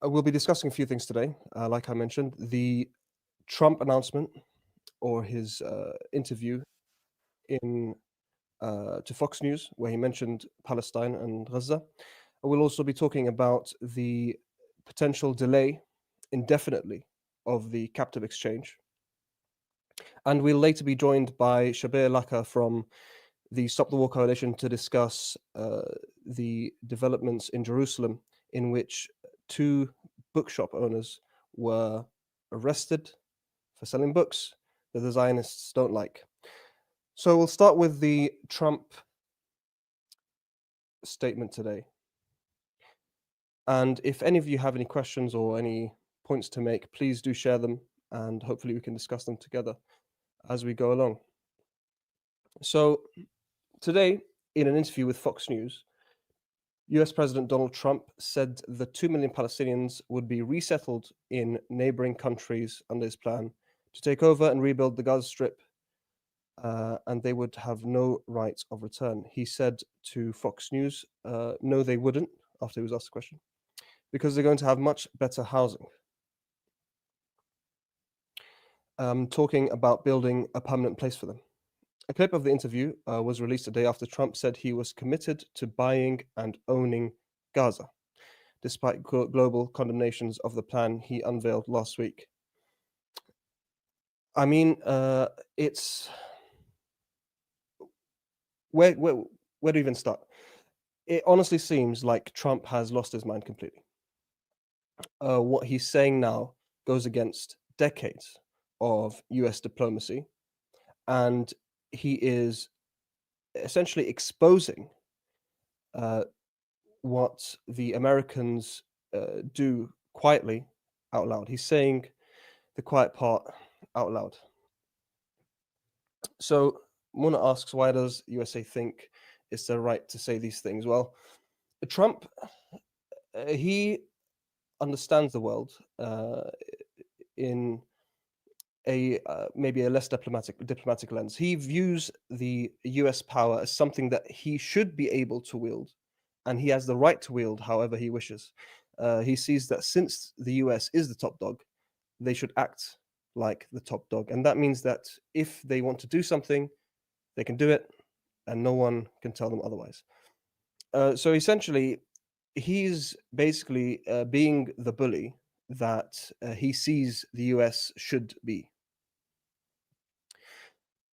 We'll be discussing a few things today. Like I mentioned, the Trump announcement or his interview in to Fox News, where he mentioned Palestine and Gaza. We'll also be talking about the potential delay indefinitely of the captive exchange. And we'll later be joined by Shabir Laka from the Stop the War Coalition to discuss the developments in Jerusalem, in which two bookshop owners were arrested for selling books that the Zionists don't like. So we'll start with the Trump statement today. And if any of you have any questions or any points to make, please do share them, and hopefully we can discuss them together as we go along. So today, in an interview with Fox News, US President Donald Trump said the 2 million Palestinians would be resettled in neighboring countries under his plan to take over and rebuild the Gaza Strip, and they would have no right of return. He said to Fox News, no, they wouldn't, after he was asked the question, because they're going to have much better housing. Talking about building a permanent place for them. A clip of the interview was released a day after Trump said he was committed to buying and owning Gaza, despite global condemnations of the plan he unveiled last week. I mean, it's where do we even start? It honestly seems like Trump has lost his mind completely. What he's saying now goes against decades of US diplomacy, and he is essentially exposing what the Americans do quietly out loud. He's saying the quiet part out loud. So Mona asks, why does USA think it's their right to say these things? Well, Trump, he understands the world in a maybe a less diplomatic lens. He views the US power as something that he should be able to wield, and he has the right to wield however he wishes. He sees that since the US is the top dog, they should act like the top dog, and that means that if they want to do something, they can do it, and no one can tell them otherwise. So essentially, he's basically being the bully that he sees the US should be.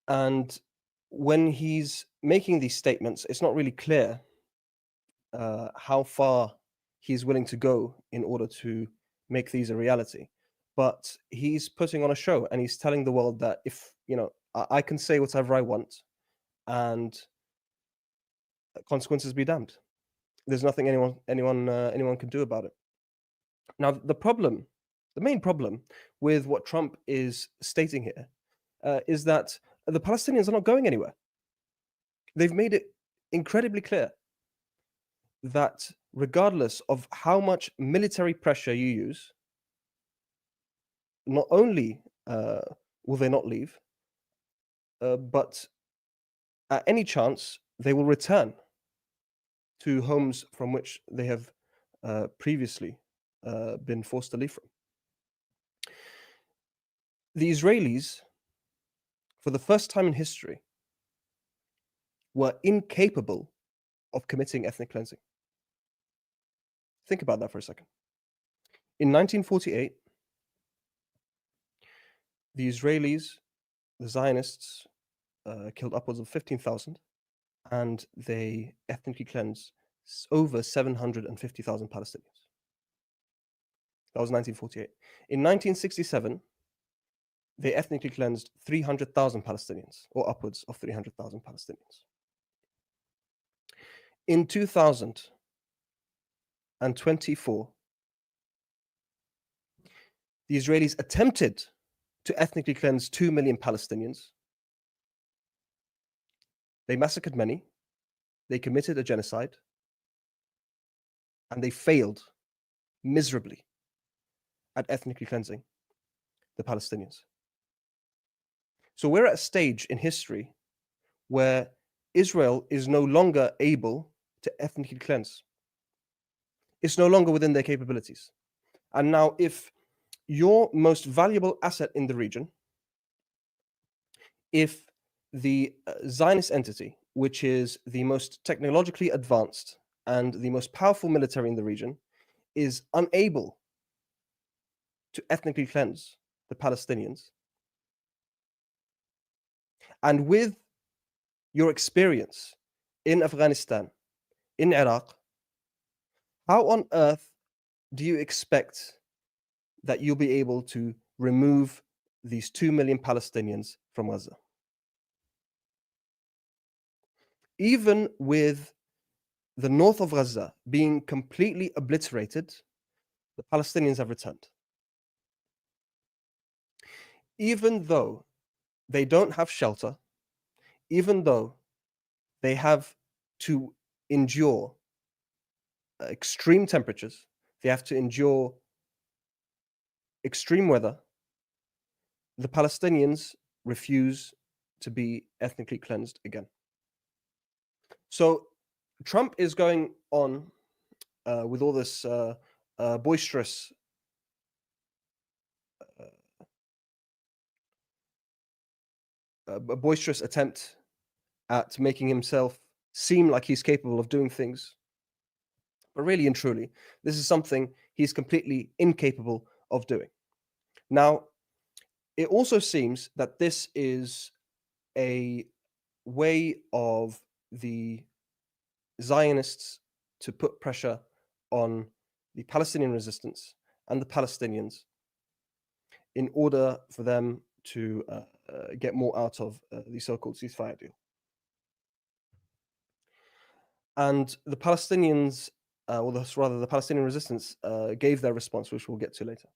And when he's making these statements, it's not really clear how far he's willing to go in order to make these a reality. But he's putting on a show, and he's telling the world that if, I can say whatever I want, and consequences be damned. There's nothing anyone can do about it. Now, the main problem with what Trump is stating here is that the Palestinians are not going anywhere. They've made it incredibly clear that regardless of how much military pressure you use, not only will they not leave, but at any chance, they will return to homes from which they have previously been forced to leave from. The Israelis, for the first time in history, were incapable of committing ethnic cleansing. Think about that for a second. In 1948, the Israelis, the Zionists, killed upwards of 15,000, and they ethnically cleansed over 750,000 Palestinians. That was 1948. In 1967, they ethnically cleansed 300,000 Palestinians, or upwards of 300,000 Palestinians. In 2024, the Israelis attempted to ethnically cleanse 2 million Palestinians. They massacred many, they committed a genocide, and they failed miserably at ethnically cleansing the Palestinians. So we're at a stage in history where Israel is no longer able to ethnically cleanse. It's no longer within their capabilities. And now, if your most valuable asset in the region, if the Zionist entity, which is the most technologically advanced and the most powerful military in the region, is unable to ethnically cleanse the Palestinians, and with your experience in Afghanistan, in Iraq, how on earth do you expect that you'll be able to remove these 2 million Palestinians from Gaza? Even with the north of Gaza being completely obliterated, the Palestinians have returned. Even though they don't have shelter, even though they have to endure extreme temperatures, they have to endure extreme weather, the Palestinians refuse to be ethnically cleansed again. So Trump is going on with all this boisterous boisterous attempt at making himself seem like he's capable of doing things. But really and truly, this is something he's completely incapable of doing. Now, it also seems that this is a way of the Zionists to put pressure on the Palestinian resistance and the Palestinians in order for them to get more out of the so-called ceasefire deal. And the Palestinians, rather the Palestinian resistance, gave their response, which we'll get to later.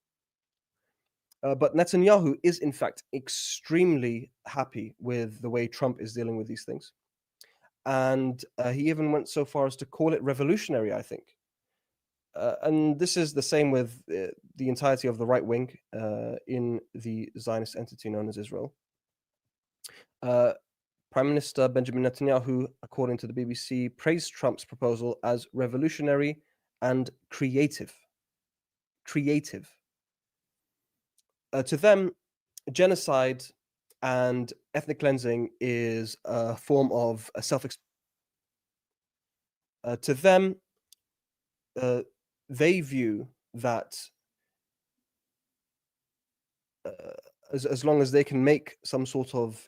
But Netanyahu is, in fact, extremely happy with the way Trump is dealing with these things. And he even went so far as to call it revolutionary, I think. And this is the same with the entirety of the right wing in the Zionist entity known as Israel. Prime Minister Benjamin Netanyahu, according to the BBC, praised Trump's proposal as revolutionary and creative. Creative. To them, genocide and ethnic cleansing is a form of to them, they view that as long as they can make some sort of,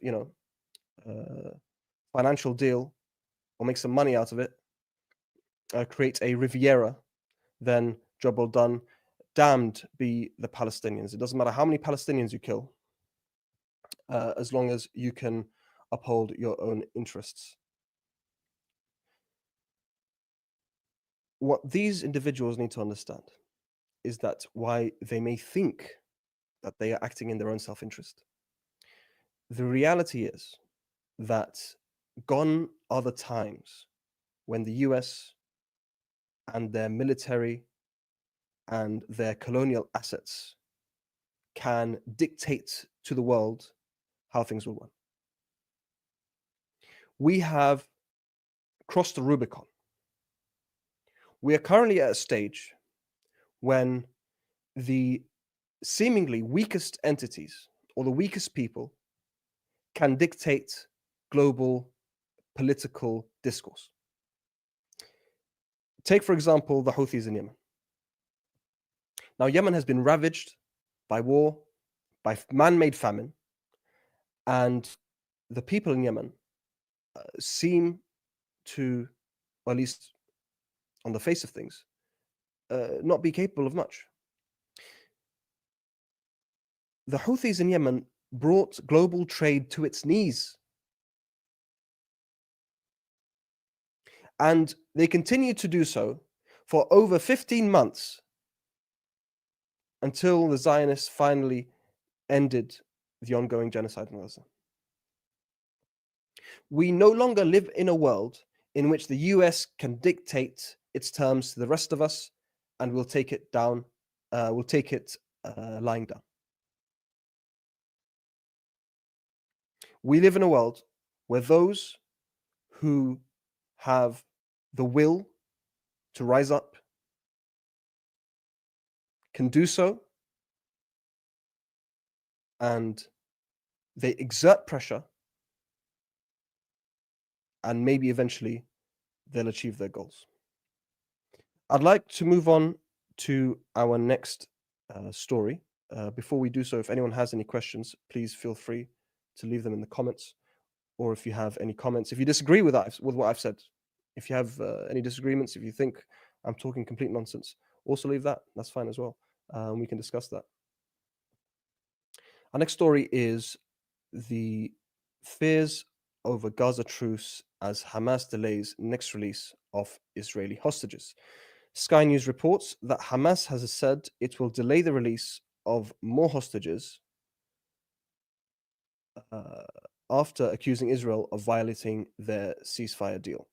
financial deal or make some money out of it, create a Riviera, then job well done. Damned be the Palestinians. It doesn't matter how many Palestinians you kill, as long as you can uphold your own interests. What these individuals need to understand is that why they may think that they are acting in their own self-interest, the reality is that gone are the times when the US and their military and their colonial assets can dictate to the world how things will run. We have crossed the Rubicon. We are currently at a stage when the seemingly weakest entities or the weakest people can dictate global political discourse. Take, for example, the Houthis in Yemen. Now, Yemen has been ravaged by war, by man-made famine, and the people in Yemen seem to, or at least on the face of things, not be capable of much. The Houthis in Yemen brought global trade to its knees. And they continued to do so for over 15 months until the Zionists finally ended the ongoing genocide in Gaza. We no longer live in a world in which the US can dictate its terms to the rest of us, and we'll take it down, lying down. We live in a world where those who have the will to rise up can do so and they exert pressure, and maybe eventually they'll achieve their goals. I'd like to move on to our next story. Before we do so, if anyone has any questions, please feel free to leave them in the comments, or if you have any comments, if you disagree with what I've said, if you have any disagreements, if you think I'm talking complete nonsense, also leave that. That's fine as well. We can discuss that. Our next story is the fears over Gaza truce as Hamas delays next release of Israeli hostages. Sky News reports that Hamas has said it will delay the release of more hostages after accusing Israel of violating their ceasefire deal.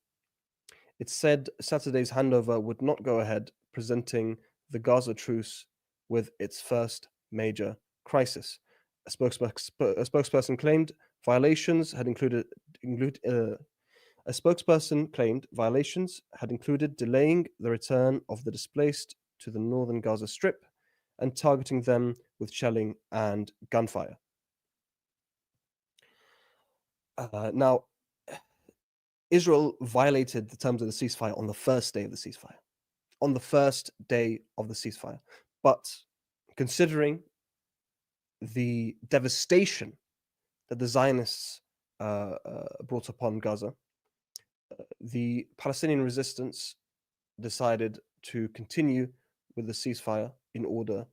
It said Saturday's handover would not go ahead, presenting the Gaza truce with its first major crisis. A spokesperson claimed violations had included delaying the return of the displaced to the northern Gaza Strip and targeting them with shelling and gunfire. Now, Israel violated the terms of the ceasefire on the first day of the ceasefire. But considering the devastation that the Zionists brought upon Gaza, the Palestinian resistance decided to continue with the ceasefire in order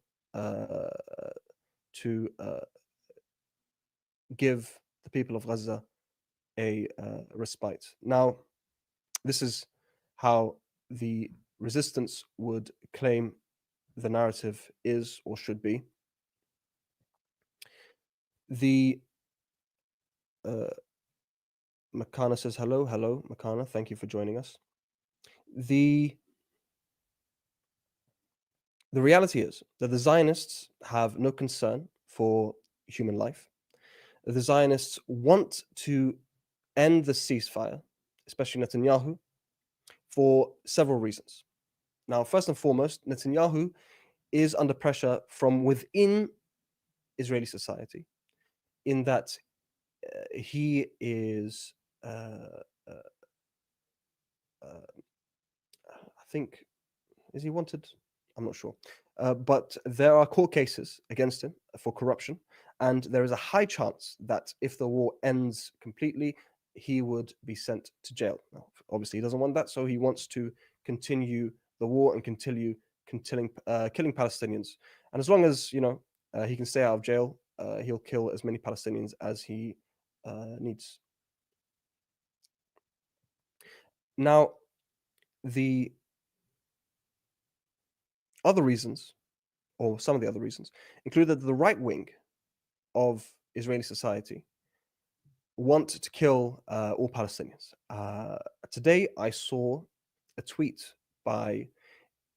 to give the people of Gaza a respite. Now, this is how the resistance would claim the narrative is or should be. The Makana says hello, Makana. Thank you for joining us. The reality is that the Zionists have no concern for human life. The Zionists want to end the ceasefire, especially Netanyahu, for several reasons. Now, first and foremost, Netanyahu is under pressure from within Israeli society, in that he is, I think, is he wanted? I'm not sure. But there are court cases against him for corruption, and there is a high chance that if the war ends completely, he would be sent to jail. Now, obviously, he doesn't want that, so he wants to continue the war and continue killing Palestinians. And as long as he can stay out of jail, he'll kill as many Palestinians as he needs. Now, the other reasons, or some of the other reasons, include that the right wing of Israeli society want to kill all Palestinians. Today, I saw a tweet by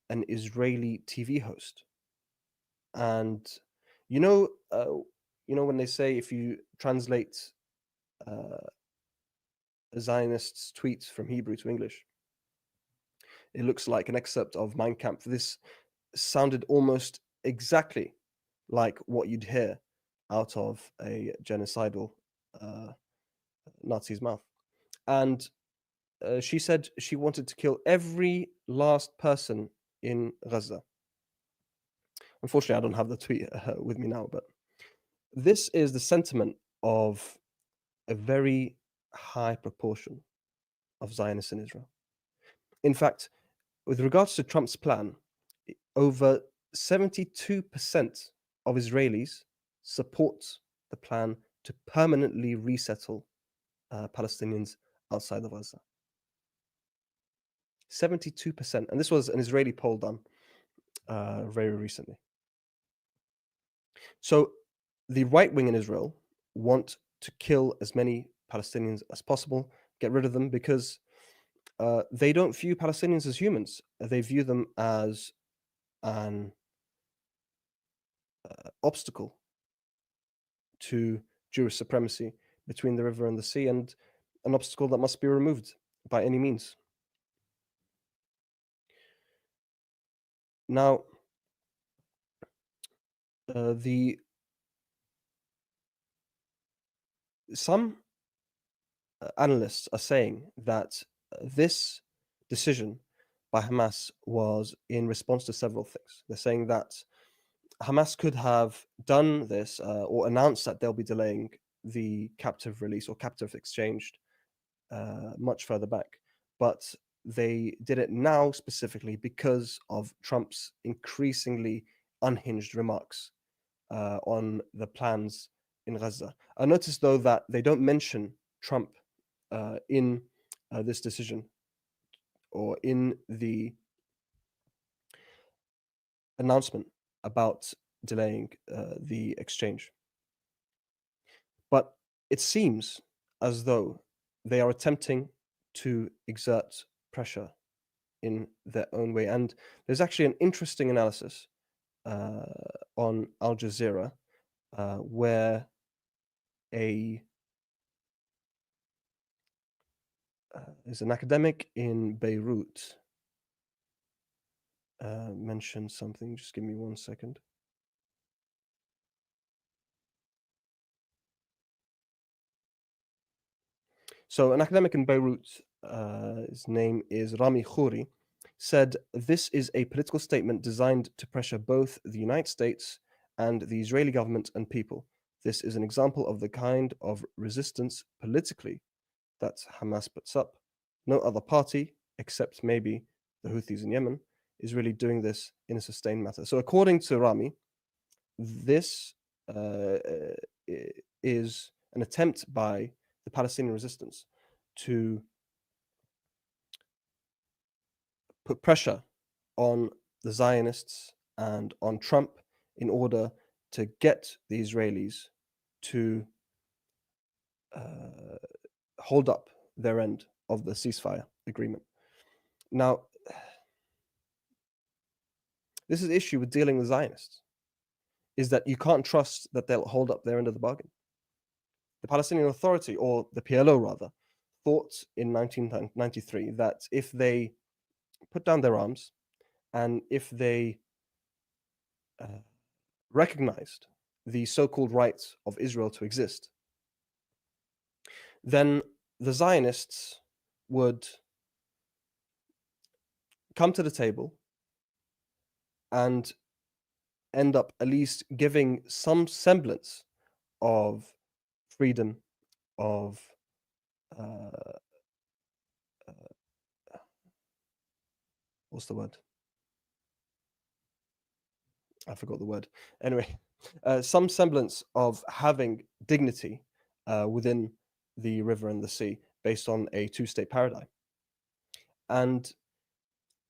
an Israeli TV host, and when they say if you translate a Zionist's tweet from Hebrew to English, it looks like an excerpt of Mein Kampf. This sounded almost exactly like what you'd hear out of a genocidal Nazi's mouth. And she said she wanted to kill every last person in Gaza. Unfortunately, I don't have the tweet with me now, but this is the sentiment of a very high proportion of Zionists in Israel. In fact, with regards to Trump's plan, over 72% of Israelis support the plan to permanently resettle Palestinians outside of Gaza. 72%. And this was an Israeli poll done very recently. So the right wing in Israel want to kill as many Palestinians as possible, get rid of them, because they don't view Palestinians as humans. They view them as an obstacle to Jewish supremacy between the river and the sea, and an obstacle that must be removed by any means. Now, The some analysts are saying that this decision by Hamas was in response to several things. They're saying that Hamas could have done this or announced that they'll be delaying the captive release or captive exchanged much further back. But they did it now specifically because of Trump's increasingly unhinged remarks on the plans in Gaza. I noticed, though, that they don't mention Trump in this decision or in the announcement about delaying the exchange. But it seems as though they are attempting to exert pressure in their own way. And there's actually an interesting analysis uh, on Al Jazeera where a is an academic in Beirut mentioned something. Just give me 1 second. So, an academic in Beirut, his name is Rami Khouri, said this is a political statement designed to pressure both the United States and the Israeli government and people. This is an example of the kind of resistance politically that Hamas puts up. No other party, except maybe the Houthis in Yemen, is really doing this in a sustained manner. So, according to Rami, this is an attempt by the Palestinian resistance to put pressure on the Zionists and on Trump in order to get the Israelis to hold up their end of the ceasefire agreement. Now, this is the issue with dealing with Zionists, is that you can't trust that they'll hold up their end of the bargain. The Palestinian Authority, or the PLO rather, thought in 1993 that if they put down their arms and if they recognized the so-called right of Israel to exist, then the Zionists would come to the table and end up at least giving some semblance of freedom, of what's the word? I forgot the word. Anyway, some semblance of having dignity within the river and the sea based on a two-state paradigm. And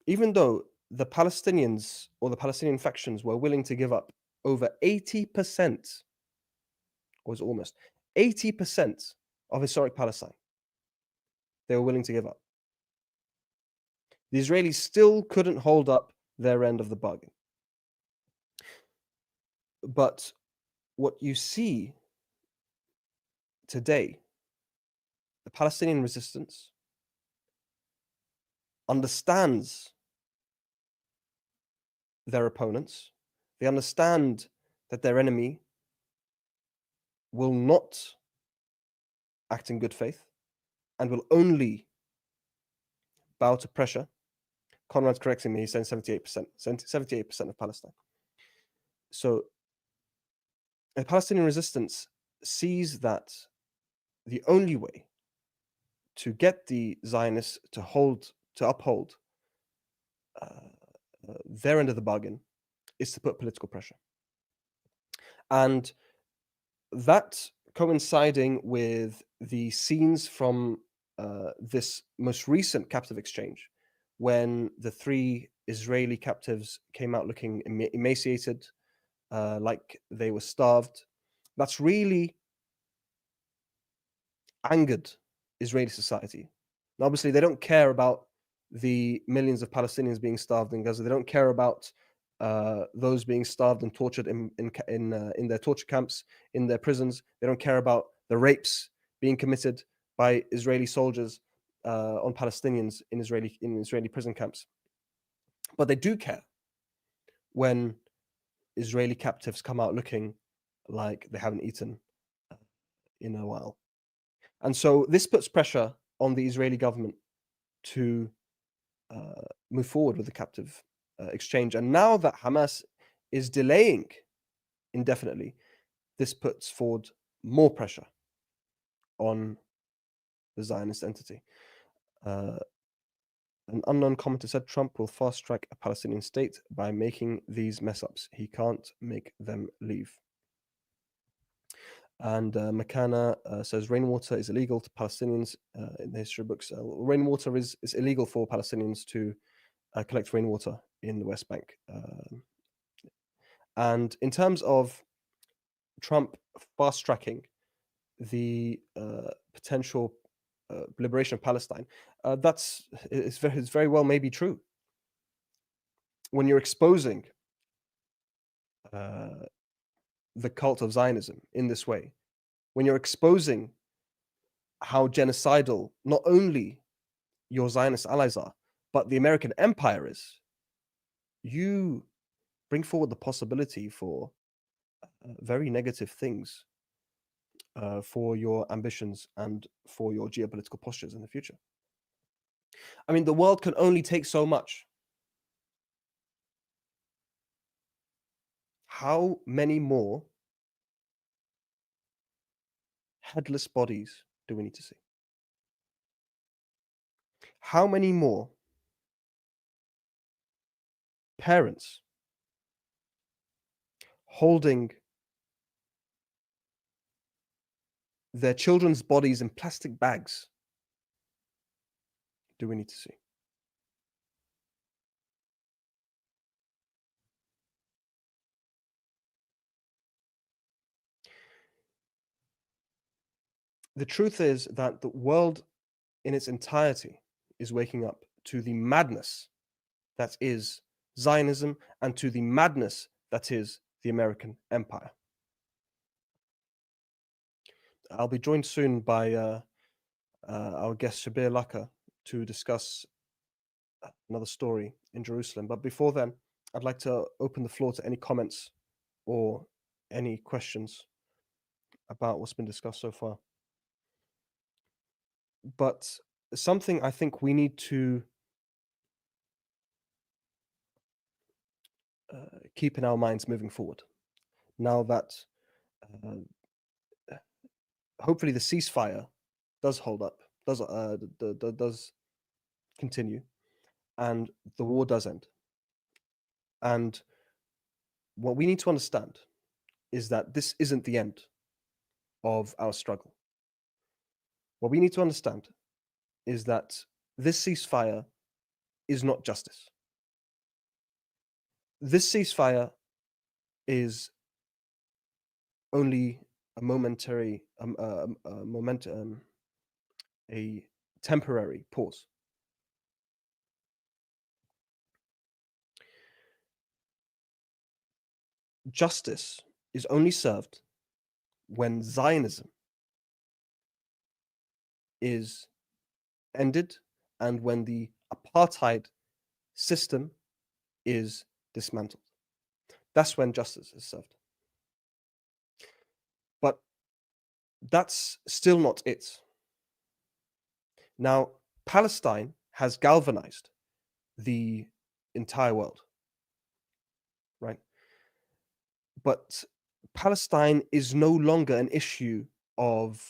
even though the Palestinians or the Palestinian factions were willing to give up over 80%, or was almost 80% of historic Palestine, they were willing to give up. The Israelis still couldn't hold up their end of the bargain. But what you see today, the Palestinian resistance understands their opponents. They understand that their enemy will not act in good faith and will only bow to pressure. Conrad's correcting me, he's saying 78%, 78% of Palestine. So the Palestinian resistance sees that the only way to get the Zionists to uphold their end of the bargain is to put political pressure. And that coinciding with the scenes from this most recent captive exchange, when the 3 Israeli captives came out looking emaciated, like they were starved, that's really angered Israeli society. And obviously, they don't care about the millions of Palestinians being starved in Gaza. They don't care about those being starved and tortured in their torture camps, in their prisons. They don't care about the rapes being committed by Israeli soldiers on Palestinians in Israeli prison camps. But they do care when Israeli captives come out looking like they haven't eaten uh, in a while. And so this puts pressure on the Israeli government to move forward with the captive exchange. And now that Hamas is delaying indefinitely, this puts forward more pressure on the Zionist entity. An unknown commenter said Trump will fast track a Palestinian state by making these mess ups. He can't make them leave. And McCanna says rainwater is illegal to Palestinians in the history books. Rainwater is illegal for Palestinians to collect rainwater in the West Bank. And in terms of Trump fast tracking the potential liberation of Palestine, it's very well maybe true. When you're exposing the cult of Zionism in this way, when you're exposing how genocidal not only your Zionist allies are, but the American empire is, you bring forward the possibility for very negative things for your ambitions and for your geopolitical postures in the future. I mean, the world can only take so much. How many more headless bodies do we need to see? How many more parents holding their children's bodies in plastic bags do we need to see? The truth is that the world in its entirety is waking up to the madness that is Zionism and to the madness that is the American empire. I'll be joined soon by our guest Shabir Laka to discuss another story in Jerusalem. But before then, I'd like to open the floor to any comments or any questions about what's been discussed so far. But something I think we need to keep in our minds moving forward, now that hopefully the ceasefire does hold up, does continue, and the war does end. And what we need to understand is that this isn't the end of our struggle. What we need to understand is that this ceasefire is not justice. This ceasefire is only a momentary, a temporary pause. Justice is only served when Zionism is ended and when the apartheid system is dismantled. That's when justice is served. But that's still not it. Now, Palestine has galvanized the entire world, right? But Palestine is no longer an issue of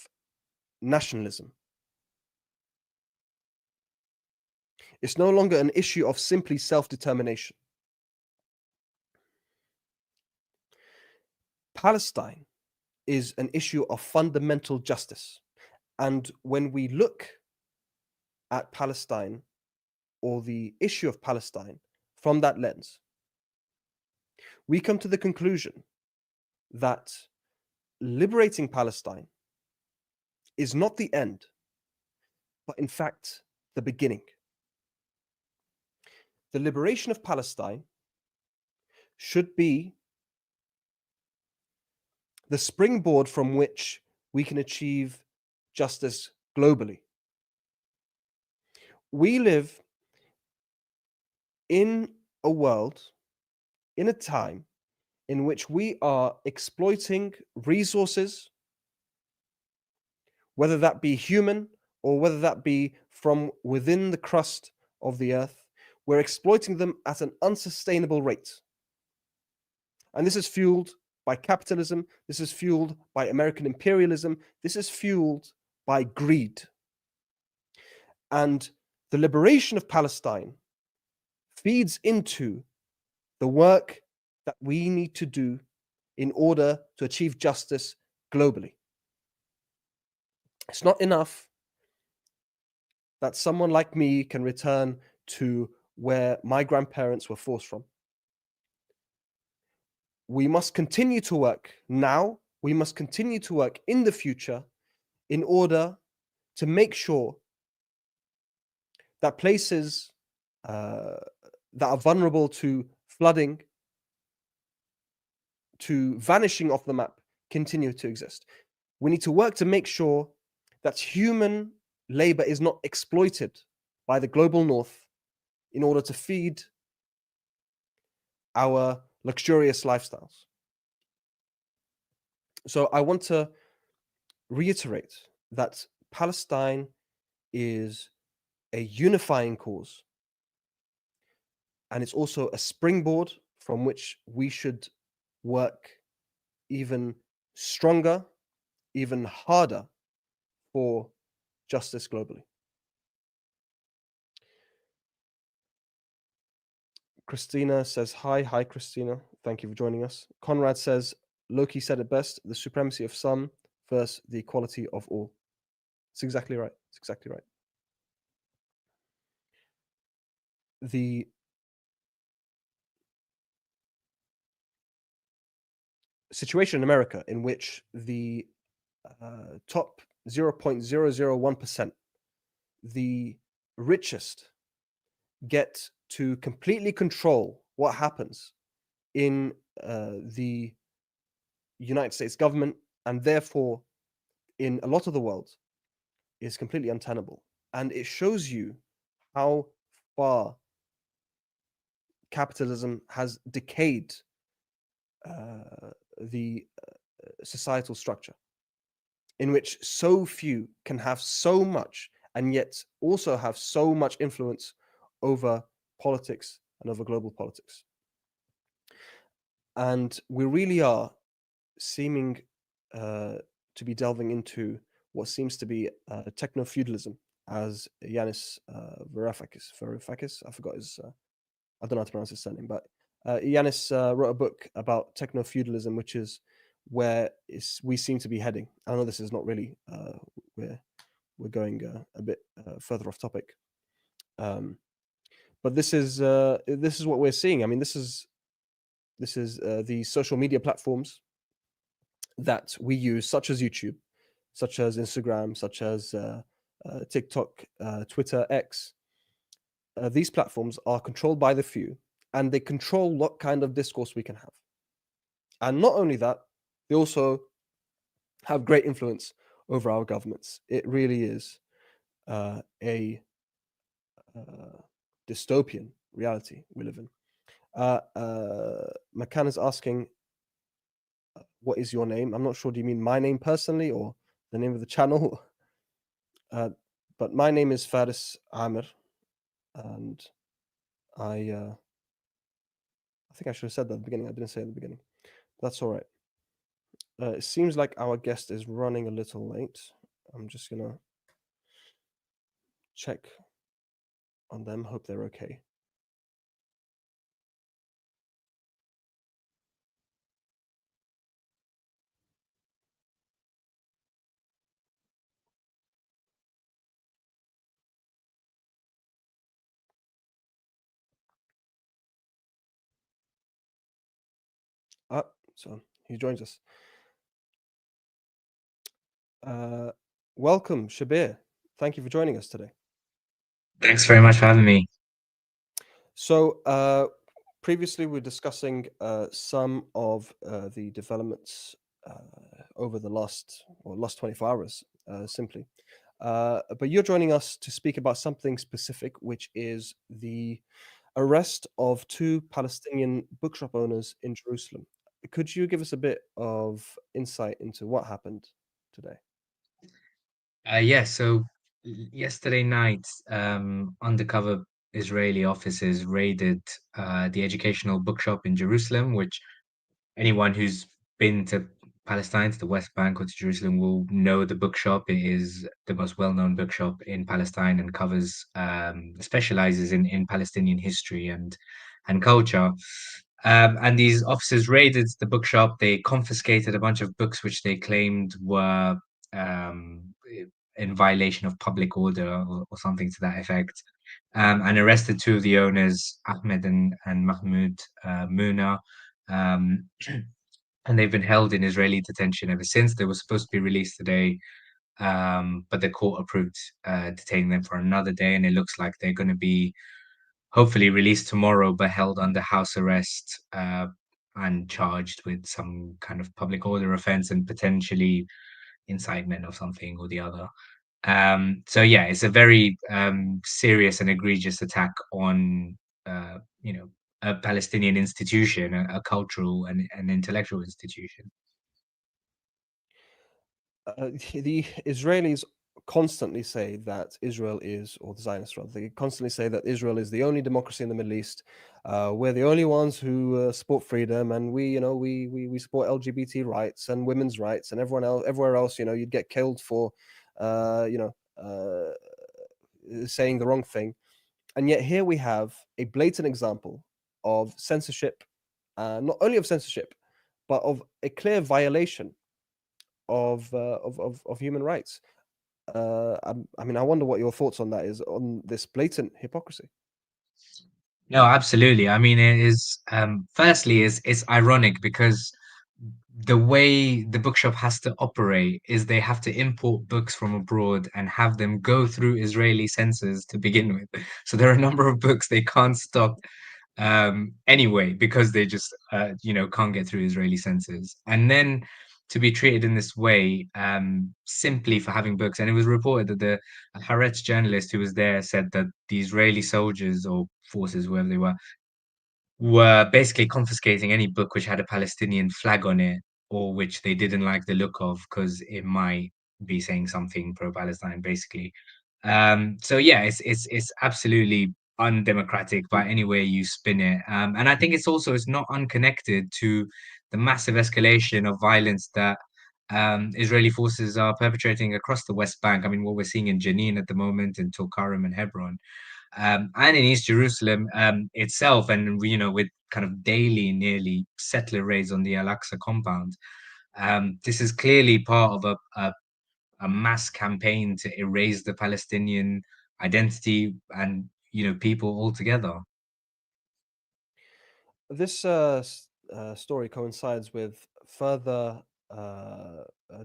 nationalism. It's no longer an issue of simply self-determination. Palestine is an issue of fundamental justice. And when we look at Palestine or the issue of Palestine from that lens, we come to the conclusion that liberating Palestine is not the end, but in fact, the beginning. The liberation of Palestine should be the springboard from which we can achieve justice globally. We live in a world, in a time in which we are exploiting resources, whether that be human or whether that be from within the crust of the earth. We're exploiting them at an unsustainable rate. And this is fueled by capitalism. This is fueled by American imperialism. This is fueled by greed. And the liberation of Palestine feeds into the work that we need to do in order to achieve justice globally. It's not enough that someone like me can return to where my grandparents were forced from. We must continue to work now. We must continue to work in the future in order to make sure that places that are vulnerable to flooding, to vanishing off the map, continue to exist. We need to work to make sure that human labor is not exploited by the global north in order to feed our luxurious lifestyles. So I want to reiterate that Palestine is a unifying cause, and it's also a springboard from which we should work even stronger, even harder for justice globally. Christina says, hi. Hi, Christina. Thank you for joining us. Conrad says, Loki said it best, the supremacy of some versus the equality of all. It's exactly right. It's exactly right. The situation in America in which the top 0.001%, the richest, get to completely control what happens in the United States government and therefore in a lot of the world is completely untenable. And it shows you how far capitalism has decayed the societal structure, in which so few can have so much and yet also have so much influence over politics and over global politics. And we really are seeming to be delving into what seems to be techno-feudalism, as Yanis Varoufakis, I forgot his, I don't know how to pronounce his surname, but Yanis wrote a book about techno-feudalism, which is where we seem to be heading. I know this is not really, we're going a bit further off topic. But this is what we're seeing. I mean, this is the social media platforms that we use, such as YouTube, such as Instagram, such as TikTok, Twitter, X. These platforms are controlled by the few, and they control what kind of discourse we can have. And not only that, they also have great influence over our governments. It really is a dystopian reality we live in. McCann is asking, what is your name? I'm not sure. Do you mean my name personally or the name of the channel? But my name is Faris Amir, and I think I should have said that at the beginning. I didn't say it at the beginning. That's all right. It seems like our guest is running a little late. I'm just gonna check on them. Hope they're okay. So he joins us. Welcome, Shabir. Thank you for joining us today. Thanks very much for having me. So previously we were discussing some of the developments over the last 24 hours, simply. But you're joining us to speak about something specific, which is the arrest of two Palestinian bookshop owners in Jerusalem. Could you give us a bit of insight into what happened today? Yeah, so yesterday night, undercover Israeli officers raided the educational bookshop in Jerusalem, which anyone who's been to Palestine, to the West Bank, or to Jerusalem will know the bookshop. It is the most well-known bookshop in Palestine and covers, specializes in Palestinian history and culture. And these officers raided the bookshop. They confiscated a bunch of books which they claimed were um, in violation of public order or something to that effect, and arrested two of the owners, Ahmed and Mahmoud Muna. Um, and they've been held in Israeli detention ever since. They were supposed to be released today, but the court approved detaining them for another day, and it looks like they're going to be hopefully released tomorrow, but held under house arrest and charged with some kind of public order offense and potentially incitement or something or the other. So yeah, it's a very serious and egregious attack on a Palestinian institution, a cultural and an intellectual institution. The Israelis constantly say that Israel is, or the Zionists rather, they constantly say that Israel is the only democracy in the Middle East. We're the only ones who support freedom, and we support LGBT rights and women's rights, and everywhere else, you'd get killed for, saying the wrong thing. And yet here we have a blatant example of censorship, not only of censorship, but of a clear violation of human rights. I mean, I wonder what your thoughts on that is, on this blatant hypocrisy. No, absolutely. I mean, it is firstly is it's ironic because the way the bookshop has to operate is they have to import books from abroad and have them go through Israeli censors to begin with. So there are a number of books they can't stock anyway because they just can't get through Israeli censors. And then to be treated in this way simply for having books. And it was reported that the Haaretz journalist who was there said that the Israeli soldiers or forces, whoever they were basically confiscating any book which had a Palestinian flag on it or which they didn't like the look of because it might be saying something pro-Palestine, basically. So yeah, it's absolutely undemocratic by any way you spin it. And I think it's not unconnected to the massive escalation of violence that Israeli forces are perpetrating across the West Bank. I mean, what we're seeing in Jenin at the moment, in Tulkarem and Hebron, and in East Jerusalem itself, and with kind of daily, nearly settler raids on the Al-Aqsa compound. This is clearly part of a mass campaign to erase the Palestinian identity and people altogether. This story coincides with further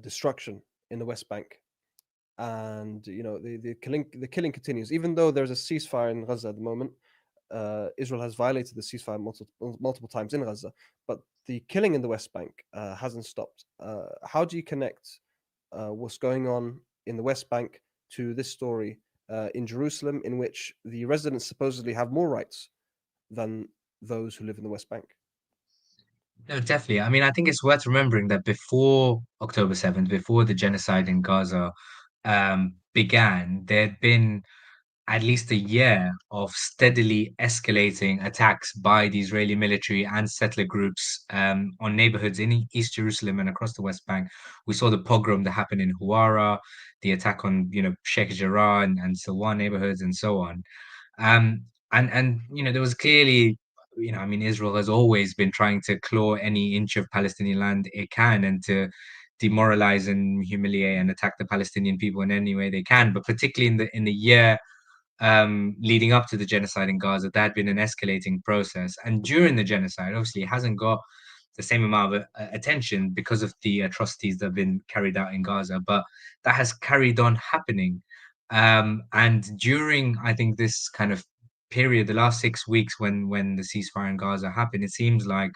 destruction in the West Bank, and the killing continues. Even though there's a ceasefire in Gaza at the moment, Israel has violated the ceasefire multiple times in Gaza, but the killing in the West Bank hasn't stopped. How do you connect what's going on in the West Bank to this story in Jerusalem, in which the residents supposedly have more rights than those who live in the West Bank? No, definitely. I mean, I think it's worth remembering that before October 7th, before the genocide in Gaza began, there'd been at least a year of steadily escalating attacks by the Israeli military and settler groups on neighborhoods in East Jerusalem and across the West Bank. We saw the pogrom that happened in Huwara, the attack on Sheikh Jarrah and Silwan neighborhoods, and so on. And there was clearly, I mean, Israel has always been trying to claw any inch of Palestinian land it can and to demoralize and humiliate and attack the Palestinian people in any way they can. But particularly in the year leading up to the genocide in Gaza, that had been an escalating process. And during the genocide, obviously, it hasn't got the same amount of attention because of the atrocities that have been carried out in Gaza, but that has carried on happening. And during, I think, this kind of period, the last 6 weeks when the ceasefire in Gaza happened, it seems like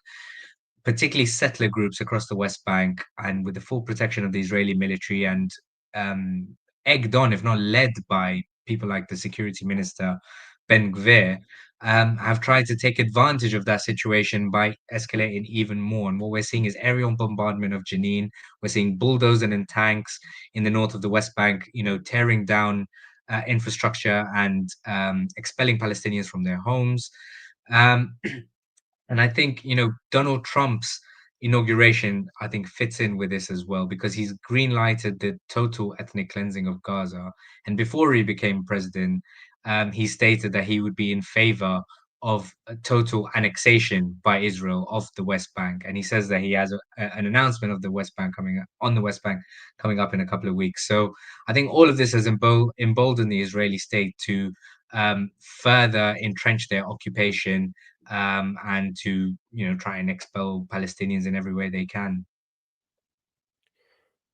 particularly settler groups across the West Bank and with the full protection of the Israeli military and um, egged on, if not led by people like the security minister Ben Gvir, have tried to take advantage of that situation by escalating even more. And what we're seeing is aerial bombardment of Jenin. We're seeing bulldozing and tanks in the north of the West Bank, tearing down infrastructure and expelling Palestinians from their homes. Um, and I think, Donald Trump's inauguration, I think, fits in with this as well because he's green lighted the total ethnic cleansing of Gaza. And before he became president, he stated that he would be in favor of a total annexation by Israel of the West Bank. And he says that he has an announcement of the West Bank coming up, on the West Bank coming up in a couple of weeks. So I think all of this has emboldened the Israeli state to further entrench their occupation, and to try and expel Palestinians in every way they can.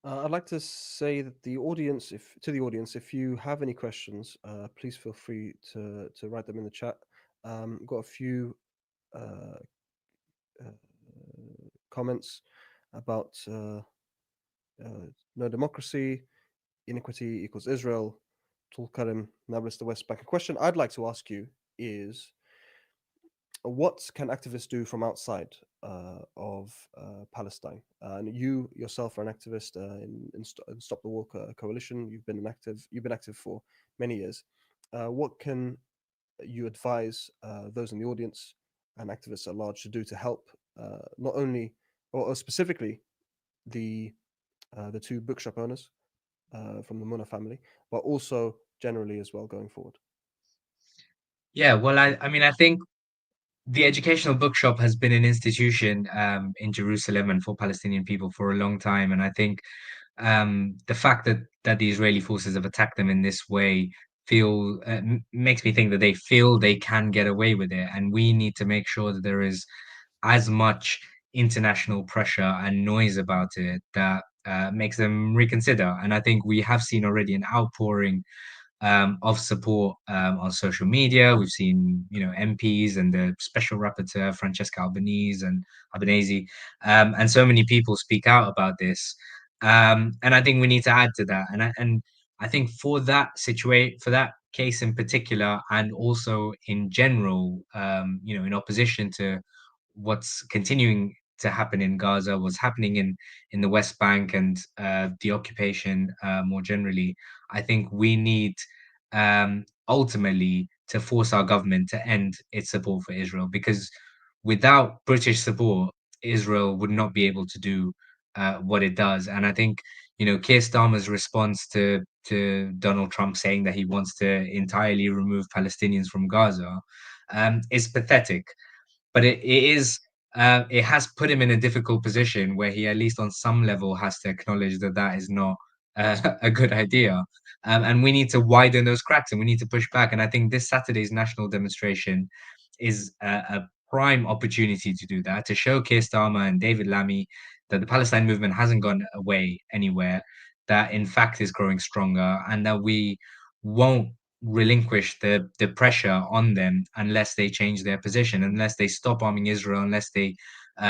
I'd like to say that the audience, if you have any questions, please feel free to write them in the chat. Got a few uh, uh, comments about no democracy, iniquity equals Israel, Tulkarim, Nablus, the West Bank. A question I'd like to ask you is, what can activists do from outside of Palestine? And you yourself are an activist in Stop the War Coalition. You've been active for many years. What can you advise those in the audience and activists at large to do to help not only or specifically the two bookshop owners from the Muna family, but also generally as well going forward? Yeah, well, I mean, I think the educational bookshop has been an institution in Jerusalem and for Palestinian people for a long time, and I think the fact that the Israeli forces have attacked them in this way makes me think that they feel they can get away with it, and we need to make sure that there is as much international pressure and noise about it that makes them reconsider. And I think we have seen already an outpouring of support on social media. We've seen, MPs and the special rapporteur Francesca Albanese, and so many people speak out about this. And I think we need to add to that. And I think for that situation, for that case in particular, and also in general, in opposition to what's continuing to happen in Gaza, what's happening in the West Bank, and the occupation more generally. I think we need ultimately to force our government to end its support for Israel, because without British support, Israel would not be able to do what it does. And I think, Keir Starmer's response to Donald Trump saying that he wants to entirely remove Palestinians from Gaza is pathetic, but it has put him in a difficult position where he, at least on some level, has to acknowledge that that is not a good idea. And we need to widen those cracks, and we need to push back. And I think this Saturday's national demonstration is a prime opportunity to do that, to show Keir Starmer and David Lammy that the Palestine movement hasn't gone away anywhere, that in fact is growing stronger, and that we won't relinquish the pressure on them unless they change their position, unless they stop arming Israel, unless they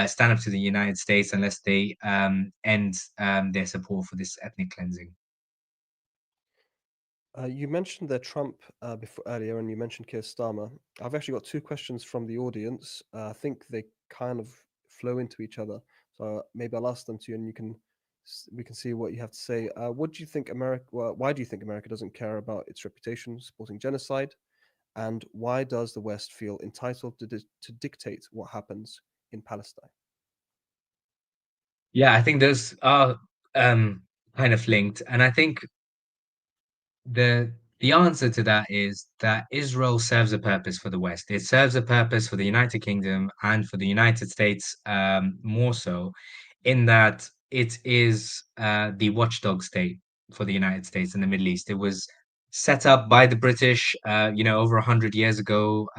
stand up to the United States, unless they end their support for this ethnic cleansing. You mentioned the Trump before earlier, and you mentioned Keir Starmer. I've actually got two questions from the audience. I think they kind of flow into each other, so maybe I'll ask them to you, and we can see what you have to say. What do you think America? Well, why do you think America doesn't care about its reputation supporting genocide, and why does the West feel entitled to dictate what happens in Palestine? Yeah, I think those are kind of linked, and I think the answer to that is that Israel serves a purpose for the West. It serves a purpose for the United Kingdom and for the United States, more so, in that it is the watchdog state for the United States in the Middle East. It was set up by the British, over 100 years ago,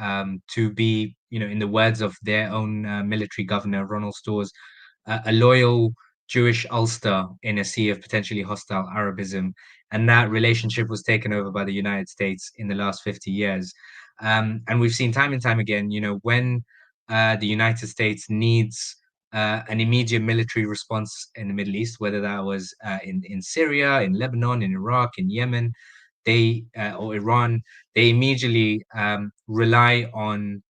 to be, in the words of their own military governor, Ronald Stores, a loyal Jewish Ulster in a sea of potentially hostile Arabism. And that relationship was taken over by the United States in the last 50 years. And we've seen time and time again, when the United States needs an immediate military response in the Middle East, whether that was in Syria, in Lebanon, in Iraq, in Yemen, they or Iran, they immediately rely on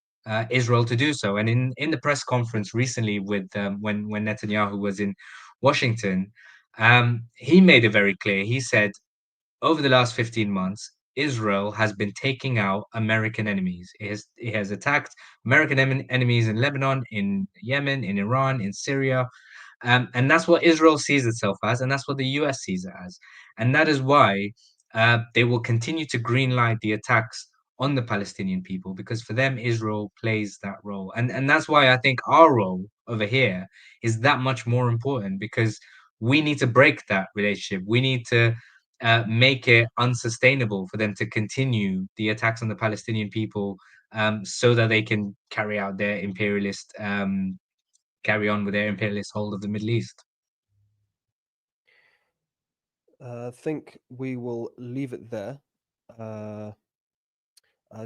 Israel to do so. And in the press conference recently with when Netanyahu was in Washington, he made it very clear. He said over the last 15 months, Israel has been taking out American enemies. It has attacked American enemies in Lebanon, in Yemen, in Iran, in Syria, and that's what Israel sees itself as, and that's what the US sees it as. And that is why they will continue to greenlight the attacks on the Palestinian people, because for them, Israel plays that role. And that's why I think our role over here is that much more important, because we need to break that relationship. We need to make it unsustainable for them to continue the attacks on the Palestinian people, so that they can carry on with their imperialist hold of the Middle East. I think we will leave it there. Uh,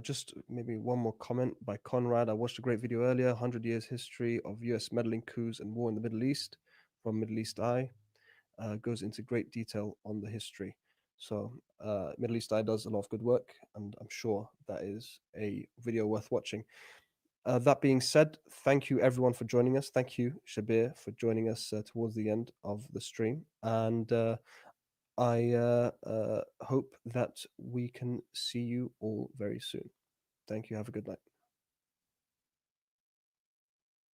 just maybe one more comment by Conrad. I watched a great video earlier, 100 Years History of US Meddling Coups and War in the Middle East from Middle East Eye. Goes into great detail on the history. So Middle East Eye does a lot of good work, and I'm sure that is a video worth watching. That being said, thank you everyone for joining us. Thank you, Shabir, for joining us towards the end of the stream. And I hope that we can see you all very soon. Thank you. Have a good night.